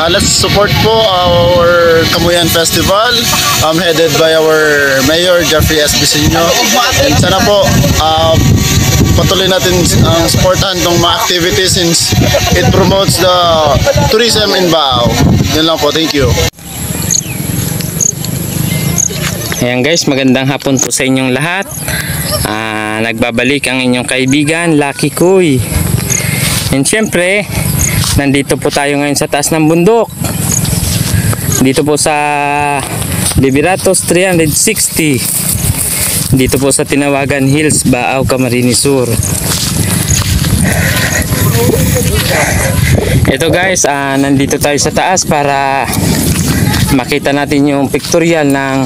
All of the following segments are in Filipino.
Let's support po our Kamuyan Festival headed by our Mayor Jeffrey S. Bisinyo. And sana po patuloy natin ang supportan ng mga activities since it promotes the tourism in Baao. Yun lang po, thank you. Ayan guys, magandang hapon po sa inyong lahat. Nagbabalik ang inyong kaibigan, Lucky Kuy. And syempre, nandito po tayo ngayon sa taas ng bundok. Dito po sa Liberatos 360. Dito po sa Tinawagan Hills, Baao, Camarines Sur. Ito guys, nandito tayo sa taas para makita natin yung pictorial ng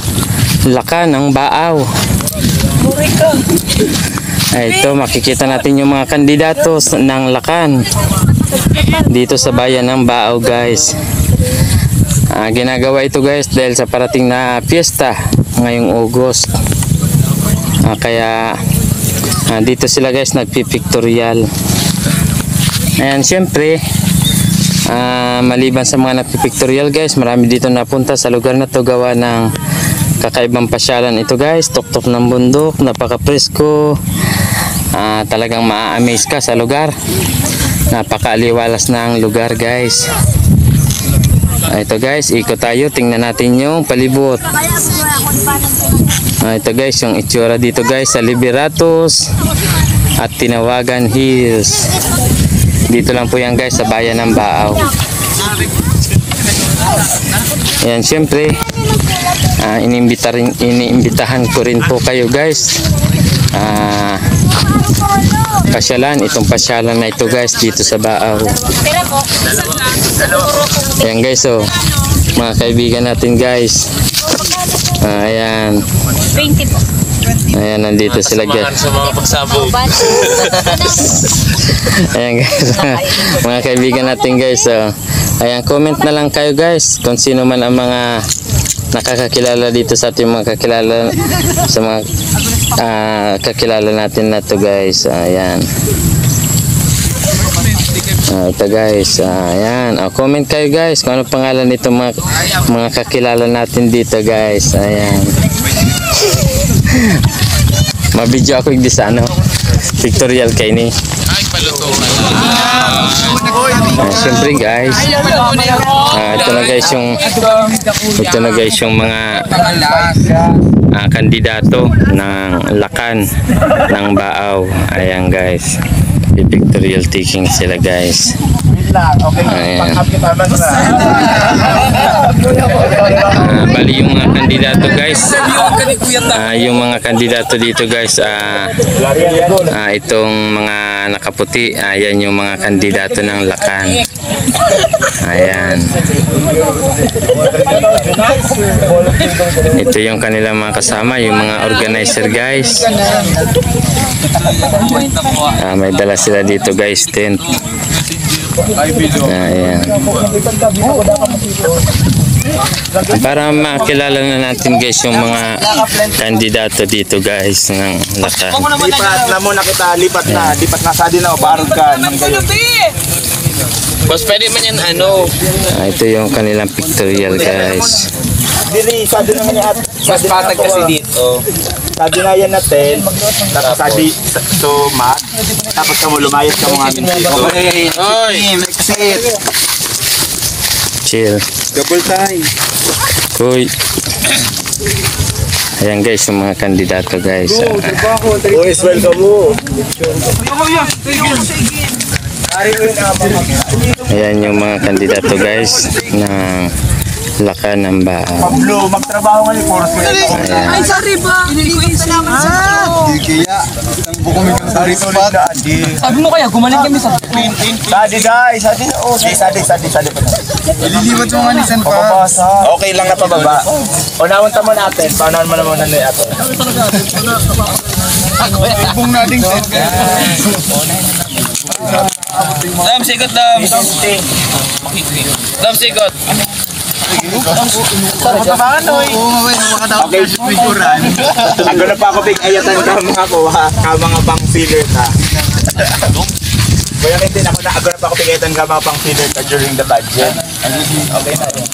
Lakan ng Baao. Ito, makikita natin yung mga kandidatos ng Lakan dito sa bayan ng Baao guys. Ginagawa ito guys dahil sa parating na piyesta ngayong August. Kaya dito sila guys nagpipictorial. Ayan, syempre maliban sa mga nagpipictorial guys, marami dito napunta sa lugar na to gawa ng kakaibang pasyalan ito guys. Tuktok ng bundok, napaka-presko, talagang maa-amaze ka sa lugar. Napaka-aliwalas ng lugar guys. Ito guys, ikot tayo, tingnan natin yung palibot. Ito guys, yung itsura dito guys sa Liberatos at Tinawagan Hills. Dito lang po yan guys sa bayan ng Baao. Ayan, syempre iniimbitahan ko rin po kayo guys. Itong pasyalan na ito guys dito sa Baao. Ayan guys, oh, mga kaibigan natin guys. Ayan. Ayan, nandito sila guys. Ayan guys, mga kaibigan natin guys. Ayan, comment na lang kayo guys kung sino man ang mga nakakakilala dito sa ating mga kakilala, sa mga kakilala natin na to guys. Ayan. Ito guys, ayan. Comment kayo guys kung ano pangalan nito mga kakilala natin dito guys. Ayan. Mabidyo ako yung sa ano, pictorial kay ni. Siyempre guys, ito na guys yung mga kandidato ng Lakan ng Baao. Ayan guys, pictorial taking sila guys. Ayan. Bali yung mga kandidato guys, yung mga kandidato dito guys, itong mga nakaputi, ayan yung mga kandidato ng Lakan. Ayan. Ito yung kanilang mga kasama, yung mga organizer guys. May dala sila dito guys, tent. Ayan. Para makilala na natin guys yung mga kandidato dito guys ng Lakan. Lipat na muna kita, lipat na sa din ako, barod ka ng gayo. Boss, pwede man yan ano? Ito yung kanilang pictorial guys. Dili, sado naman yan. Mas patag kasi dito. Sado na yan natin. Tapos sadi, so mat. Tapos ka mo lumayas ka mo amin dito. Okay. Oy! Exit! Chill. Double time. Kuy. Ayan guys yung mga kandidato guys. Boys, welcome mo. Ayan yung mga kandidato guys ng Lakan ng Baao. Pablo, magtrabaho nga ni Forrest. Ay, sorry ba? Hindi ko yung salamat sa Kaya, ang bukong yung sorry spot. Sabi mo kaya, gumaling kami sa Sadi guys, sadi na. Oh, sadi pa na. Ililiwat mo nga ni San Paz. Okay lang na pababa. Unawon tamo natin, paunahan mo naman na ato. Ibong nating set. Dam, sigot dam! Dam, sigot! Okay, ako na pa ako big ayatan ka mga kuha, ka mga bang filler ka. Kuya Quintin, ako na ako pigitan ka mga pang feeder ka during the pageant. Okay na yun.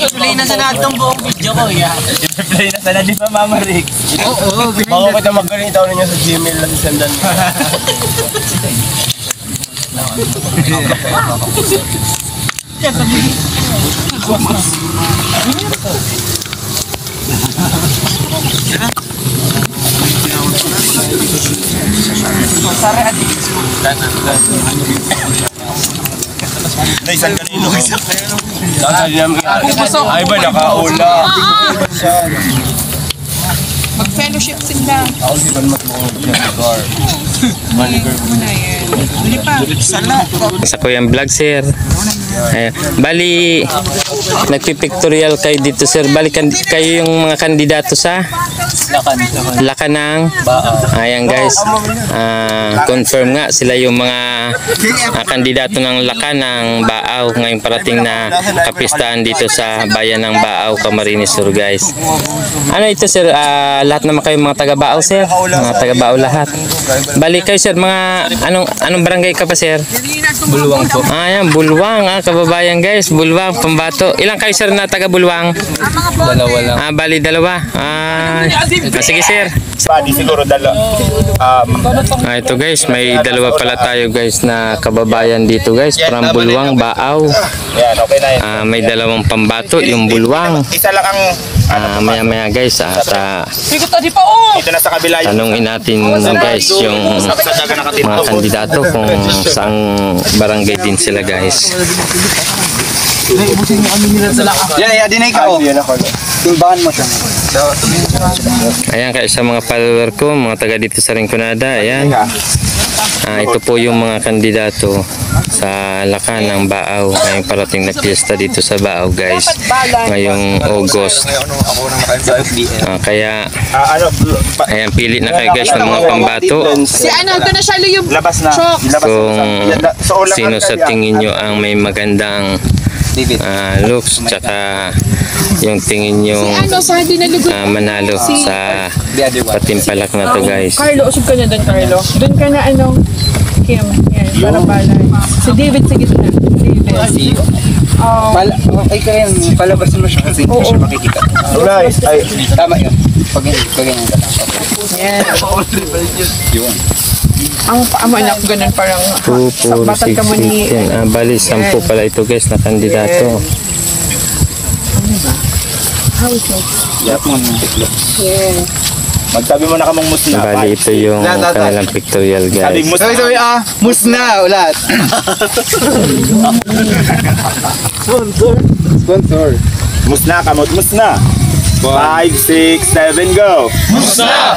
I-play na sa natin ang buong video ko, yeah. I-play na sana, di ba Mama Rick? Oo, Baka kita magganito ninyo sa Gmail lang sendan mo. Naisan kanino? Ay ba, nakaula. Mag-fellowship sila. Ako di ba mag-car? Muna yan. Hindi pa. Sala. Sa Kuyang Vlog, sir. Ayan. Bali, nagpipictorial kayo dito, sir. Bali, kayo yung mga kandidato sa Lakanang. Ayan, guys. Confirm nga sila yung mga kandidato ng Lakanang Baaw ngayong parating na kapistahan dito sa bayan ng Baaw, Camarines Sur, guys. Ano ito, sir? Lahat naman kayo mga taga Baaw, sir? Mga taga Baaw lahat. Bali kayo, sir, mga anong barangay ka pa, sir? Bulwang po. Ayan, Bulwang, kababayan, guys. Bulwang, Pambato. Ilang kayo, sir, na taga Bulwang? Dalawa lang. Bali, dalawa. Sige, sir. Di siguro Ito, guys, may dalawa pala tayo, guys, na kababayan dito, guys. From Bulwang, Baaw. yan, okay na yun. May dalawang Pambato, yung Bulwang. Isa lang ang Maya-maya, guys, Sigot na di pa, oh! dito na sa kabila yung tanongin natin, guys, yung sa daga nakatinto. mga kandidato kung saang barangay din sila, guys. Yan, dinay ka oh. Timbangan mo siya. Ayan, kaya sa mga follower ko, mga taga dito sa Rinconada, ayan. Ito po yung mga kandidato sa Lakanang Baaw ngayong parating na piyesta dito sa Baaw, guys, ngayong August. Kaya ayan, pili na kayo, guys, ng mga Pambato Si ano, ito na siya yung Labas na. kung sino sa tingin nyo ang may magandang looks, tsaka yung tingin nyo ano, sa dinalugot. manalo sa patimpalak na to, guys. Carlo, usog ka na doon, Carlo. Doon ka na ano, Kim. Yan, para balay. Si David sa gitna. David. Okay ka yan, palabasin mo siya kasi hindi siya makikita. Nice. Ay, Tama yun. Pag ganyan ka. Yan. Yun. Ang anak, ganun parang 2, 4, batad 6, ka mo ni... 8, 10. Bali, 10 pala ito, guys, na kandidato. Lahat mo ng tiklo. Yeah. magsabi mo na kamong musna. Bali, ito yung kanilang pictorial, Sabi guys. musna. Sabi, musna, ulat. Sponsor. Musna, kamot musna. 5, 6, 7, go. Musna!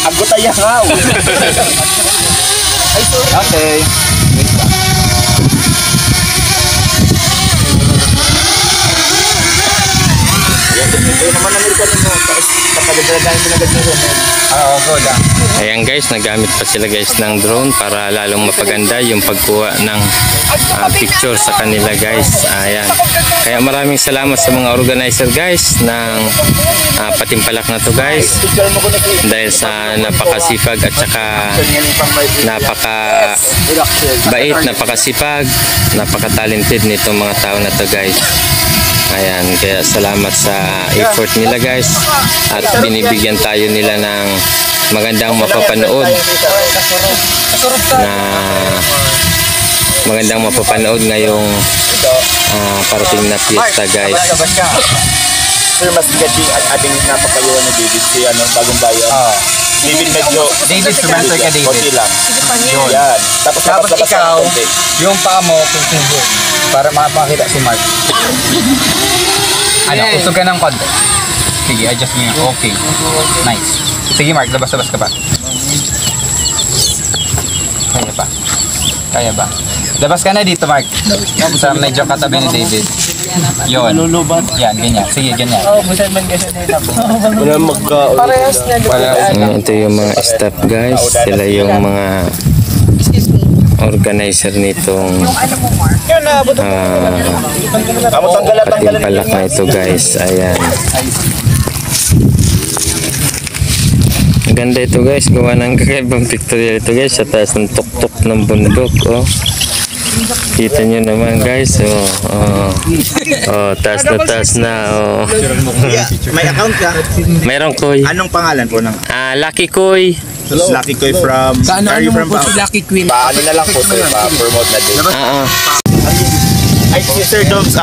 Ako tayo nga. Okay. Ito naman ang Amerikano mo. Kapag-dalagaan mo na ganito. Go lang. Ayan, guys, nagamit pa sila, guys, ng drone para lalong mapaganda yung pagkuha ng picture sa kanila, guys. Ayan. Kaya maraming salamat sa mga organizer, guys, ng patimpalak na to, guys. Dahil sa napakasipag at saka napakabait, napakasipag, napaka-talented nitong mga tao na to, guys. Ayan, kaya salamat sa effort nila, guys, at binibigyan tayo nila ng magandang mapapanood ngayong parating na piyesta, guys. Sir, mas gating at ating napapayuan ni David si bagong bayan. David medyo sponsor ka, David. konti lang. Yan. Tapos ikaw, yung paa mo, kusubo. Para makapakita si Mark. Usog ka ng konti. Sige, adjust mo yun. Okay. Nice. Sige, Mark, labas-labas ka pa. Kaya ba? Labas ka na dito, Mark. Sa medyo katabi ni David. Yun. Yan, ganyan. Sige, ganyan. Parehas na lugar. Ito yung mga staff, guys. Sila yung mga organizer nitong patimpalak na ito, guys. Ayan. Maganda ito guys, gawa ng kakaibang pictorial ito guys, sa taas ng tuktok ng bundok. Oh. Kita nyo naman guys, taas na taas na. Oh. May account ka? Mayroong koy. Anong pangalan po ng Lucky Koy. Lucky Koy from... Are you from... Lucky Queen. Paano na lang po sir, pa-promote na din. Ay, si Sir Doms,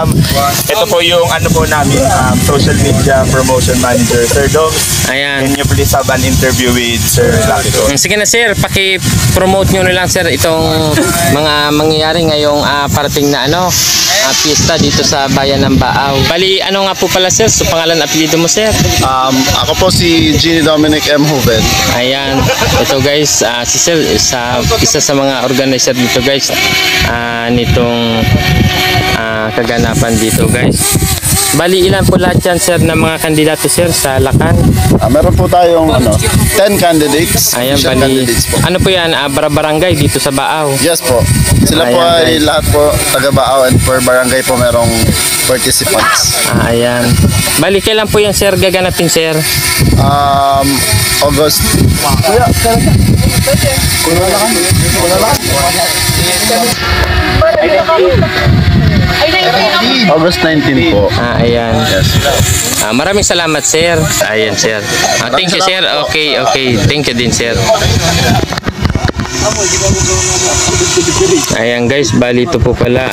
ito po yung ano po namin, social media promotion manager. Sir Doms, Ayan. can you please have an interview with Sir Lucky Koy? Sige na sir, paki-promote nyo na lang sir itong mga mangyayari ngayong parating na piyesta dito sa bayan ng Baaw. Bali, ano nga po pala sir? So, pangalan apelyido mo sir? Ako po si Genie Dominic M. Hoven. Ayan. Ito guys, si sir, isa sa mga organizer dito guys, nitong kaganapan dito guys. Bali, ilan po lahat yan sir ng mga kandidato sir sa Lakan? Meron po tayong 10 candidates. Ayan, Official bali. candidates po. Ano po yan? Barangay dito sa Baaw. Yes po. Sila po Ayan, ay guys. lahat po taga Baaw, and for barangay po merong participants. Ayan. Bali, kailan po yan sir gaganapin sir? August. August 19 po. Ayan. Maraming salamat sir. Ayan sir. Thank you sir. Okay. Thank you din sir. Ayan guys, bali ito po pala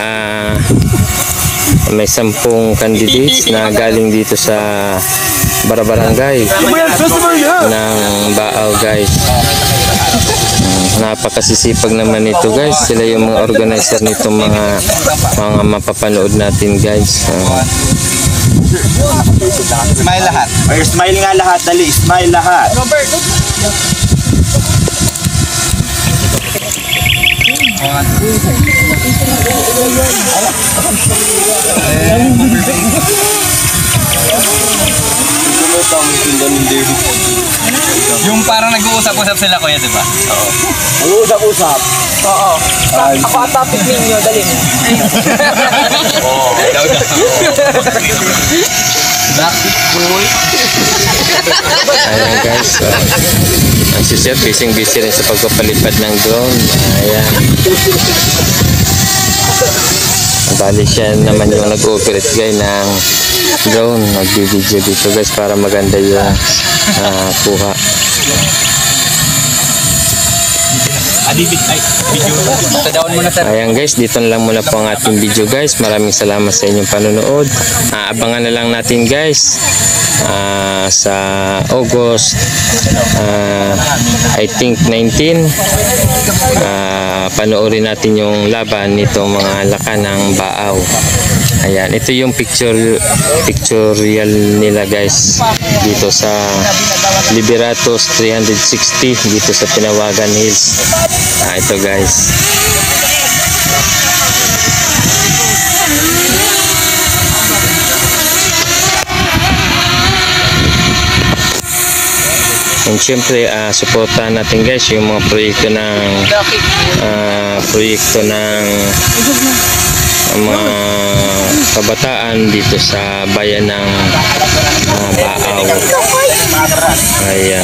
may 10 candidates na galing dito sa barangay ng Baaw guys. Napakasisipag naman ito guys. Sila yung mga organizer nitong mga mapapanood natin guys. Smile lahat. Or smile nga lahat, dali. Smile lahat. Yung parang nag-uusap-usap sila kuya, di ba? Uusap-usap. Oo. Ako ang topic ninyo, dali mo. Ayan guys. Ang si sir, busy rin sa pagpapalipad ng drone. Ayan. Bali siya naman yung nag-operate guys ng drone. Nag-video dito guys para maganda yung kuha. Ayan guys, dito na lang muna po ang ating video guys. Maraming salamat sa inyong panonood. Abangan na lang natin guys sa August I think 19 panoorin natin yung laban nitong mga Lakan ng Baaw. Ayan, ito yung pictorial nila guys dito sa Liberatos 360 dito sa Pinawagan Hills. Ito guys. And syempre, supportahan natin guys yung mga proyekto ng mga kabataan dito sa bayan ng Baaw. Ayan.